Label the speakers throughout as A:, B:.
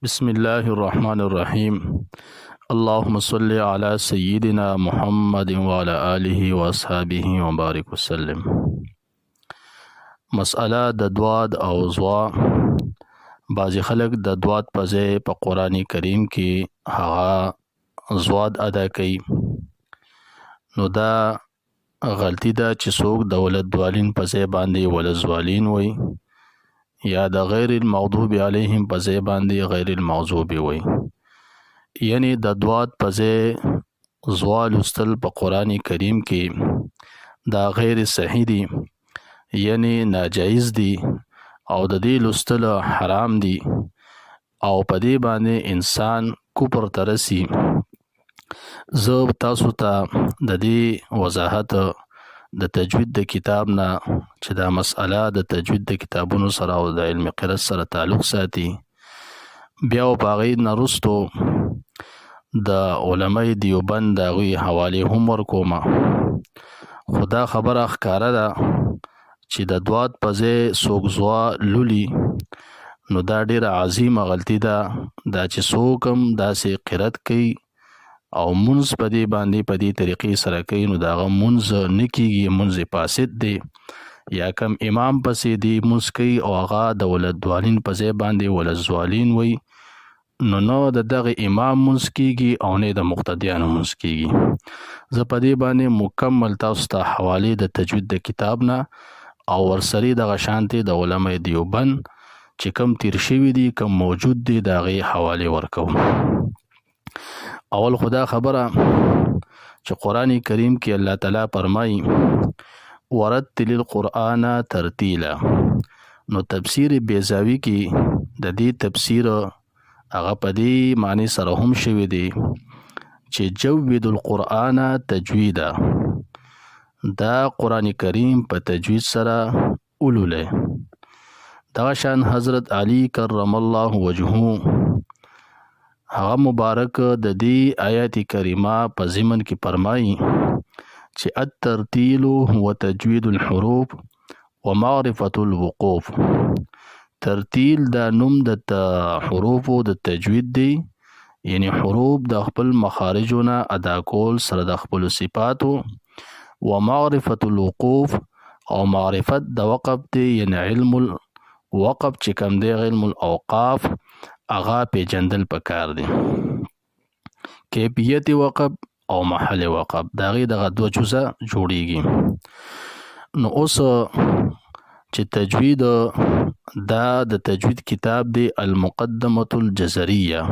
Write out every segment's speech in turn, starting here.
A: بسم الله الرحمن الرحيم. اللهم صل على سيدنا محمد وعلى آله وأصحابه وبارك وسلم. مسأله د دواد او زوا. بعضی خلک د دواد په ځای په قرآن کریم کې هغه زواد ادا کوي، نو دا غلطی ده چې څوک د ولدوالین په ځای باندې ولزوالین وي، یا د غیر المغضوب علیهم په ځای باندې غیر المغضوب وي. یعنی د دواد په ځای زوا لوستل په قرآن کریم کې دا غیر صحیح دي، یعنی ناجایز دي او د دې لوستل حرام دي او په دې باندې انسان کوپر ترسي. زه تاسو ته د دې وضاحت د تجوید د کتاب نه چې دا مسأله د تجوید د کتابونو سره او د علم قرأت سره تعلق ساتي، بیا په هغې نه وروستو د علماء دیوبند د هغوی حوالې هم ورکومه. خو دا خبره ښکاره ده چې د دواد په ځای څوک زوا لولي، نو دا ډیره عظیمه غلطي ده. دا چې څوک هم داسې قرأت کوي او منځ په دې باندې په دې طریقې سره کوي، نو دا هغه منځ نه کیږي، منځ فاسد دی. یا کم امام پسې دی منځ کوي او هغه د ولدوالین په ځای باندې ولزوالین وي، نو د دغه امام منځ کیږي او نه د مقتدیانو منځ کیږي. زه په دې باندې مکمل تاسو ته حواله د تجوید د کتاب نه او ورسره دغه شانتي د علماء دیوبند چې کم تیر شوی دي کم موجود دي دغه حواله ورکوم. اول خدا خبره چې قرآن کریم کې الله تعالی فرمایي ورتل القرآن ترتیلا، نو تفسیر بیزاوی کې د دې تفسیر هغه په دې معنی سره هم شوی دی چې جود القرآن تجویدا، دا قرآن کریم په تجوید سره اولوله. دا شان حضرت علی کرم الله وجهه هغه مبارک د دې آیات کریمه په ضمن کې فرمایي چې الترتیل هو تجوید الحروف ومعرفة الوقوف. ترتیل دا نوم د حروف د تجوید دی، یعنی حروف د خپل مخارجونه ادا کول سره د خپل صفاتو، ومعرفة الوقوف او معرفت د وقف دی، یعنی علم الوقف چې کوم دی علم الاوقاف اغا پیجندل پکار دی. کیفیت وقف او محل وقف داغه دغه دوه جزء جوړیږي. نو اوس چې تجوید دا د تجوید کتاب دی المقدمه الجزریه،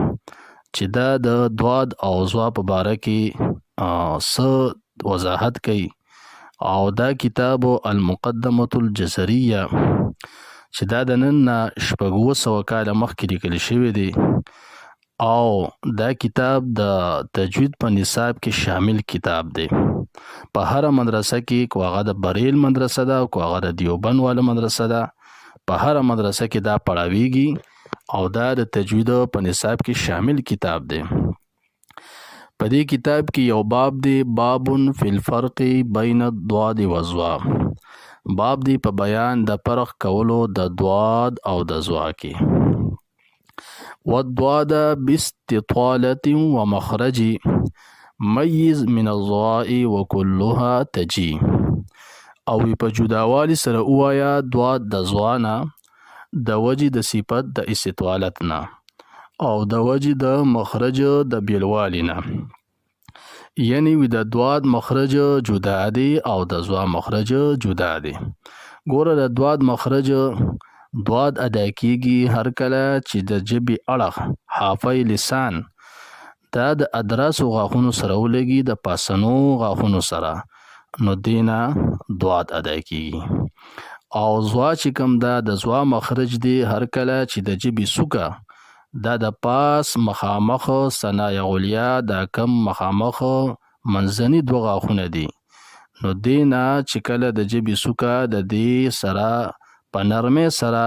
A: چې دا د دواد او زوا په باره کې وضاحت کوي، او دا کتاب المقدمه الجزریه چې دا د نن 1400 کال مخکې لیکل شوی دی، او دا کتاب د تجوید په نصاب کې شامل کتاب دی. په هر مدرسه کې کو هغه د بریل مدرسه ده او کو هغه د دیوبند والا مدرسه ده، په هر مدرسه کې دا پڑھاویږي او دا د تجوید په نصاب کې شامل کتاب دی. په دې کتاب کې یو باب دی، باب فی الفرق بین الضاد والزوا، باب دی په بیان د فرق کولو د دواد او د زوا کې. والضاد باستطالة ومخرج ميز من الضاء وكلها تجي، او په جداوالی سره وایا دواد د زوانا د وجه د صفت د استطالت نه او د وجه د مخرج د بیلوالی نه، یعنی د دواد مخرج جدا دی او د زوا مخرج جدا دی. ګوره د دواد مخرج دواد ادا کیږي هر کله چې د جبې اړخ حافظ لسان دا د ادراسو غاښونو سره ولګي د پاسنو غاښونو سره، نو دینا دواد ادا کیږي. او زوا چې کوم دا د زوا مخرج دی هر کله چې د جبې سوکا دا د پاس مخامخ ثنای علیا دا کم مخامخ منځني دوه غاښونه دي، نو دینا چې کله د جبې سوکا د دې سره په نرمه سره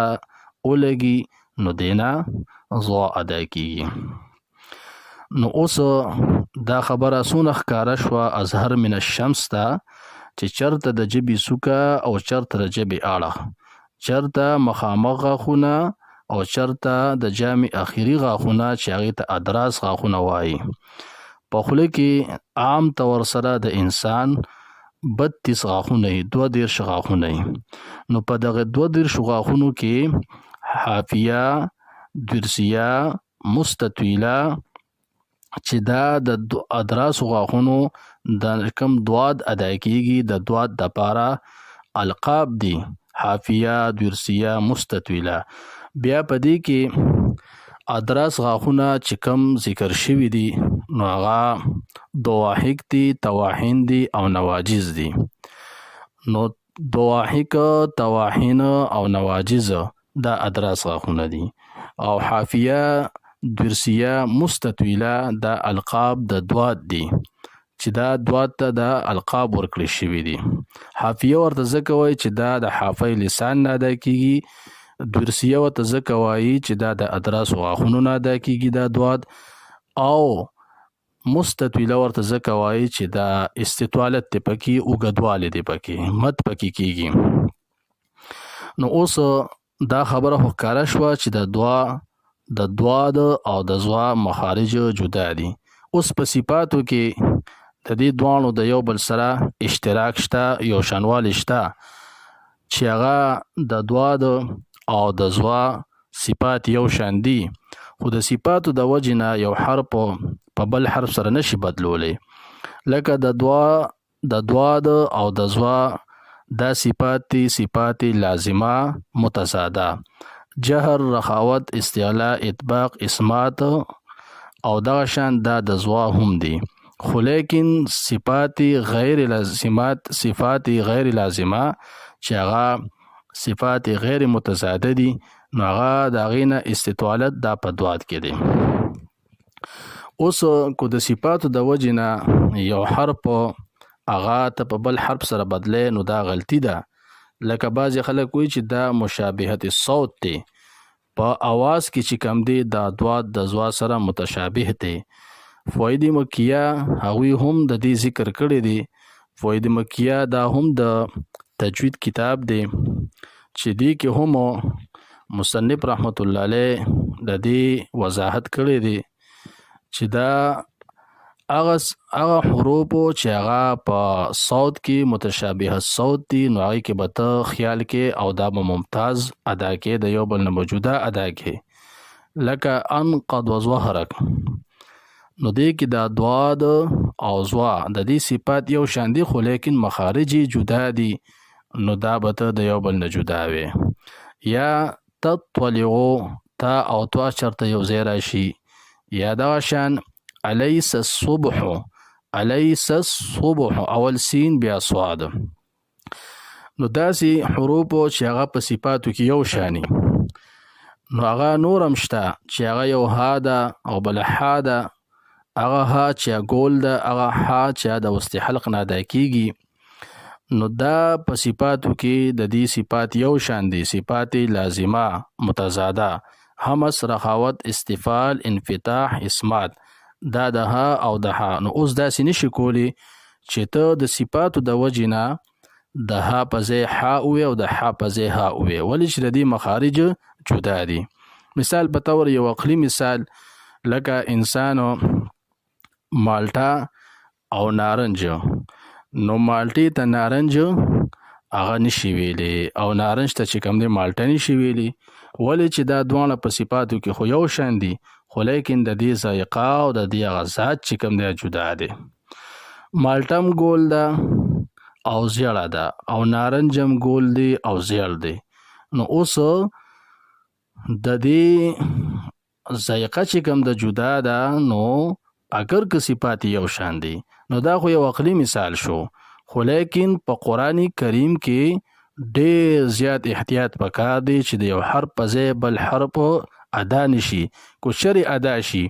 A: ولګي، نو دینا زوا ادا کیږي. نو اوس دا خبره سونه ښکاره شو اظهر من الشمس ته چې چرته د جبې سوکا او چرته د جبې اړه، چرته مخامخ غاښونه او چرته د جامع اخیری غاښونه چې هغې ته ادراس غاښونه وایي. په خوله کې عام طور سره د انسان 32 غاښونه وي، 32 غاښونه وي. نو په دغه 32 غاښونو کې حافیه، درسیه، مستطویله چې دا د ادراسو غاښونو د کم دواد ادا کیږي، د دواد د پاره القاب دي: حافیه، درسیه، مستطویله. بیا په دې کې ادراس غاښونه چې کم ذکر شوي دي نو هغه دواحق دي، تواحین دي او نواجز دي. نو دواحق، تواحین او نواجز دا ادراس غاښونه دي، او حافیه، درسیه، مستطویله دا القاب د دواد دي چې دا دواد ته د القاب ورکړل شوي دي. حافیه ورته ځکه وایي چې دا د حافظ لسان نه ادا کیږي، درسیه ورته ځکه وایي چې دا د ادراس غاښونو نه ادا کیږي دا دواد، او مستطویله ورته ځکه وایي چې دا استطالت دی پکې، اوږدوالی دی پکې، مد پکې کیږي. نو اوس دا خبره خو ښکاره شوه چې د دواد او د زوا مخارج جدا دي. اوس په صفاتو کې د دې دواړو د یو بل سره اشتراک شته، یو شانوالی شته چې هغه د دواد او د زوا صفات یو شان دي، خو د صفاتو د وجې نه یو حرف په بل حرف سره نشي بدلولی. لکه د دواد او د زوا دا صفات دي، صفات لازمه متضاده: جهر، رخاوت، استعلاء، اطباق، اسمات، او دغه شان دا د زوا هم دي. خو لیکن صفات غیر لازمه چې هغه صفات غیر متضاده دي نو هغه د هغې نه استطالت دا په دواد کې دی. اوس کو د صفاتو د وجې نه یو حرف هغه ته په بل حرف سره بدلی نو دا غلطي ده. لکه بعضې خلک وایي چې دا مشابهت الصوت دی، په اواز کې چې کم دی دا دواد د زوا سره متشابه دی. فوائد مکیه هغوی هم د دې ذکر کړی دی. فوائد مکیه دا هم د تجوید کتاب دی چې دی کې هم مصنف رحمت الله علیه د دې وضاحت کړی دی چې دا هغه حروف چې هغه په صوت کې متشابه صوت دي نو هغې کې به ته خیال کې او دا به ممتاز ادا کې، د یو بل نه موجوده ادا کې. لکه ان قد وظهرک، نو دې کې دا دواد او زوا د دې صفات یو شان دي خو لیکن مخارج جدا دي، نو دا به ته د یو بل نه جدا وي. یا تطلعو، تا او توا چرته یو ځای راشي. یا دغه شان الیس الصبح، الیس الصبح اول سین بیا صاد. نو داسې حروف چې هغه په صفاتو کې یو شانی نو هغه نورم شته چې هغه یو ها ده او بل ها ده. هغه ها چې ګول ده، هغه ها چې د وسط حلق نه ادا کیږي. نو دا په صفاتو کې د دې صفات یو شان دي، صفات لازمه متضاده: همس، رخاوت، استفال، انفتاح، اسمات. دا د ها او د ها. نو اوس داسې نشي کولی چې ته د صفاتو د وجې نه د ها په ځای ها ووې او د ها په ځای ها ووې، ولې چې د دې مخارج جدا دي. مثال په طور یو عقلي مثال، لکه انسانو مالټه او نارنج. نو مالټې ته نارنج هغه نشي ویلی او نارنج ته چې کوم دی مالټه نشي ویلی، ولې چې دا دواړه په صفاتو کې خو یو شان دي خو لیکن د دې ذایقه او د دې هغه ذات چې کوم دی جدا دی. مالټم ګول ده او زیړه ده او نارنجم ګول دی او زیړ دی. نو اوس د دې ذایقه چې کوم د جدا ده نو اگر که صفات یو شان دي نو دا خو یو عقلي مثال شو، خو لیکن په قرآن کریم کې ډېر زیات احتیاط پکار دی چې د یو حرف په ځای بل حرف ادا نشي. کو شر ادا شي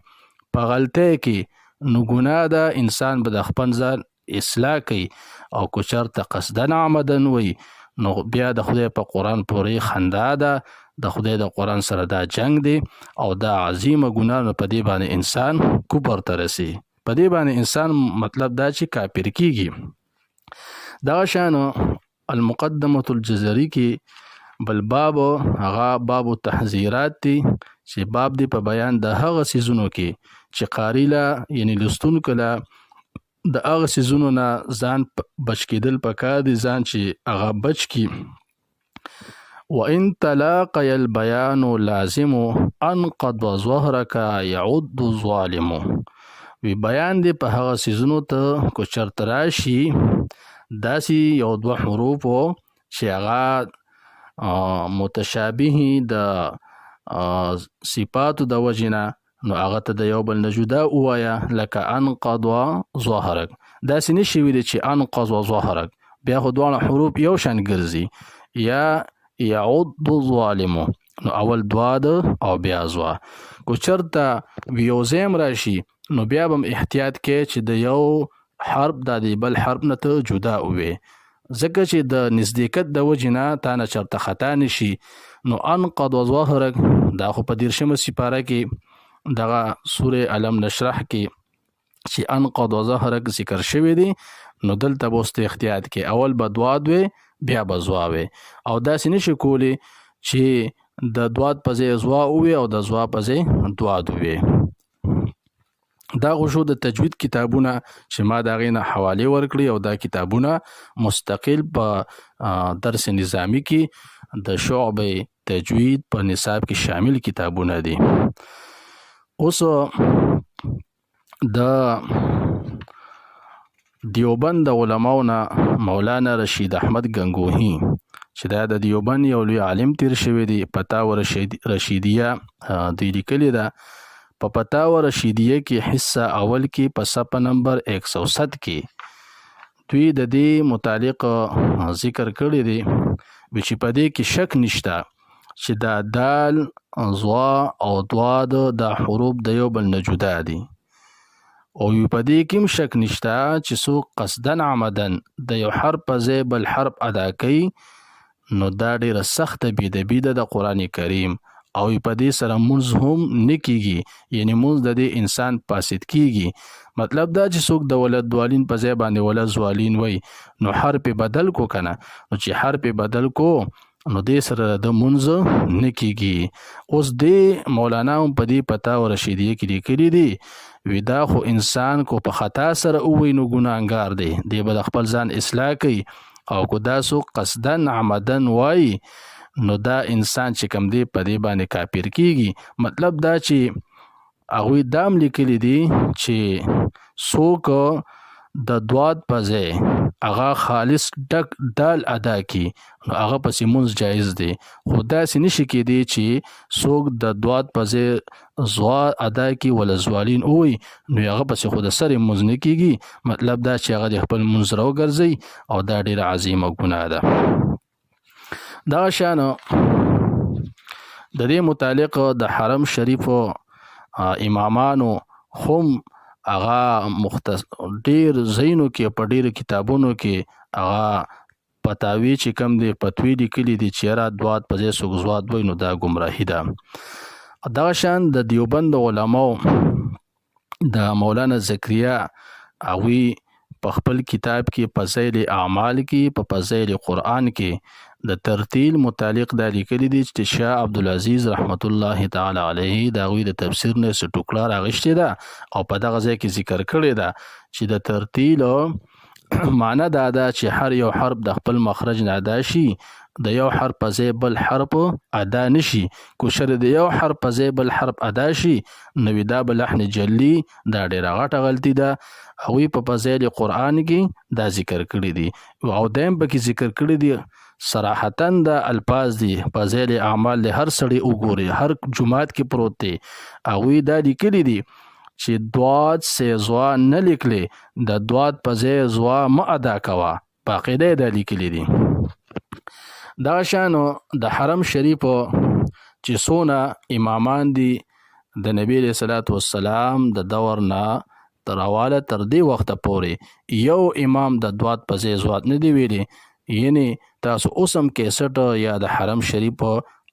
A: په غلطۍ کې نو ګناه ده، انسان به د خپل ځان اصلاح کوي، او کو چرته قصدن عمدن وي نو بیا د خدای په قرآن پورې خندا ده، د خدای د قرآن سره دا جنگ دی او دا عظیمه ګناه. نو په دې باندې انسان کفر ته رسي، په دې باندې انسان مطلب دا چې کافر کیږي. دا شانو المقدمه الجزري کې بل باب هغه باب تحذيرات دي چې باب دی په بیان د هغه سيزونو کې چې قاری لا یعنی لستونکو لا د هغه سيزونو نه ځان بچ کېدل پکار دي ځان چې هغه بچ کی وان تلاقي البيان لازم ان قد ظهرك يعد ظالم وی بیان دی په هغه سيزونو ته کو چرته راشي داسي یو دوه حروف چې هغه متشابه د صفات د وجنه نو هغه ته د یو بل نه جدا وایا لکه انقض ظهرك داسي نشي ویل چې انقض ظهرك بیا خو دوه حروف یو شان ګرځي یا يعد ظالم نو اول دواد او بیا زوا کو چرته ویوزم راشي نو بیا هم احتیاط کې چې د یو حرف د بل حرف نه ته جدا وي ځکه چې د نزدېکت د وجنه تا نه چرته خطا نشي نو انقض ظهرك دا خو په 13 سپاره کې دغه سوره علم نشرح کې چې انقض ظهرك ذکر شوی دی نو دلته بوست احتیاط کې اول بدواد وي بیا بزواوي او دا سینې کولی چې د دواد په ځای زوا وي او د زوا په ځای دواد وي دا غوښو د تجوید کتابونه چې ما دا غینه حواله ورکړي او دا کتابونه مستقل په درس نظامی کې د شعبه تجوید په نصاب کې شامل کتابونه دي اوس د دیوبند علماونا مولانا رشید احمد گنگوهی چې دا د دیوبند یو لوی عالم تیر شوی دی فتاوا رشیدیه دی لیکلی ده په فتاوا رشیدیه کې حصہ اول کې په صفحه نمبر 107 کې دوی د دې متعلق ذکر کړی دی چې په دې کې شک نشته چې دا دال زوا او دواد د حروف د یو بل نه جدا دي او په دې کې شک نشته چې څوک قصدن عمدن د یو حرف په ځای بل حرف ادا کوي نو دا ډیره سخت بيده د قران کریم او په دې سره مونږ هم نکیږي یعنی مونږ د دې انسان فاسد کیږي مطلب دا چې څوک د ولد دوالین په ځای باندې ولد زوالین وای نو حرف بدل کو کنه نو چې حرف بدل کو نو دې سره د مونږ نکیږي اوس دې مولانا په دې پتا او رشیدیه کې لیکلي دي ودا خو انسان کو په خطا سره وای نو ګناهګار دی دې بل خپل ځان اصلاح کوي او کو دا سو قصدن عمدن وای نو دا انسان چې کم دی په دې باندې کافر کیږي مطلب دا چې هغه دام لیکلی دي چې څوک د دواد په ځای هغه خالص ډک دال ادا کی نو هغه پسې مونږ جایز دی خو دا نشي کېدی چې څوک د دواد په ځای زوا ادا کی ول زوالین وي نو هغه پسې خود سره مونږ نه کیږي مطلب دا چې هغه خپل مونږ راو ګرځي او دا ډیره عظیمه ګناه ده دا شانو د دې متعلق د حرم شریف امامانو هم هغه ډیر زینو کې په ډیر کتابونو کې هغه پتاوی چې کم دی پتوی لیکلي دي چې را دواد په ځای سوګزواد وای نو دا گمراهی ده دا شان د دیوبند علماء د مولانا زکریا اوی په خپل کتاب کې فضائل اعمال کې په فضائل قرآن کې د ترتیل متعلق د لیکلي دي چې شاه عبدالعزیز رحمت الله تعالی علیه دا غوی د تفسیر نه ټوکړه راغشته ده او په دغه ځای کې ذکر کړی ده چې د ترتیل معنی دا ده چې هر یو حرف د خپل مخرج نه ادا شي د یو حرف په ځای بل حرف ادا نشي کو شر د یو حرف په ځای بل حرف ادا شي نو دا بل لحن جلی دا ډیره غټه غلطی ده هغه په فضائل قرآن کې دا ذکر کړی دي او دیم به کې ذکر کړی دي صراحتا د الفاظ دي فضائل اعمال له هر سړی وګوري هر جمعات کې پروت دي هغه دا لیکلي دي چې دواد سه زوا نه لیکلي د دواد په ځای زوا م ادا کوا باقاعده دا لیکلي دي دا شانو د حرم شریف چې سونه امامان دي د نبی له صلوات والسلام د دور نه تر حواله تر دې وخت پورې یو امام د دواد په ځای زوات نه دی ویلي یعنی تاسو اوسم کیسټ یا د حرم شریف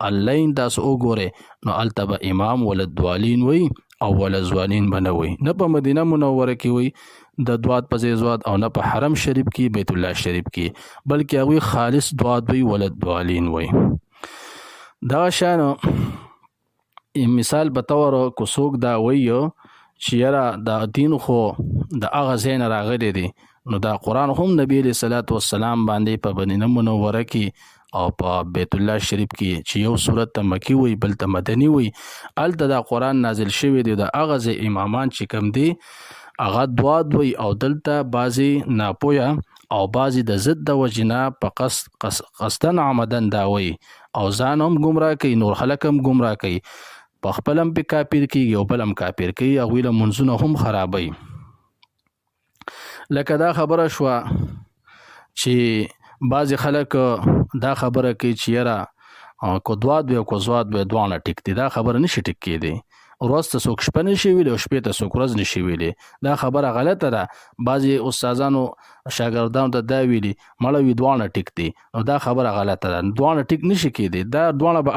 A: انلاین تاسو وګوره نو التبه امام ولد دوالین وی او ولد زوالین بنوي نه په مدینه منوره کې وی د دواد په ځای زواد او نه په حرم شریف کې بیت الله شریف کې بلکې هغه خالص دواد وی ولد دوالین وی دغه شانو مثال په تور کو څوک دا وایو چې یاره د دین خو د هغه ځای نه راغلی دی نو دا قرآن هم نبی علیه الصلاۃ والسلام باندې په مدینه منوره کې او په بیت الله شریف کې چې یو صورت ته مکی وي بل ته مدني وي هلته دا قرآن نازل شوی دی د هغه ځای امامان چې کوم دی هغه دواد وي او دلته بعضی ناپویا او بعضی د ضد د وجنه په قصدن عمدن دا وي او ځان هم ګمراه کوي نور خلک هم ګمراه کوي په خپل هم په کافر کیږي او بل هم کافر کوي هغوی له منځونه هم خرابوي لکه دا خبره شوه چې بعضې خلک دا خبره کوي چې یاره کو دواد وي او کو زواد وي دواړه ټیک دي دا خبره نشي ټیک کېدی ورځ ته څوک شپه نشي ویلی او شپې ته څوک ورځ نشي ویلی دا خبره غلطه ده بعضې استادانو شاګردانو ته دا ویلي مړه وي دواړه ټیک دي نو دا خبره غلطه ده دواړه ټیک نشي کېدی دا دواړه به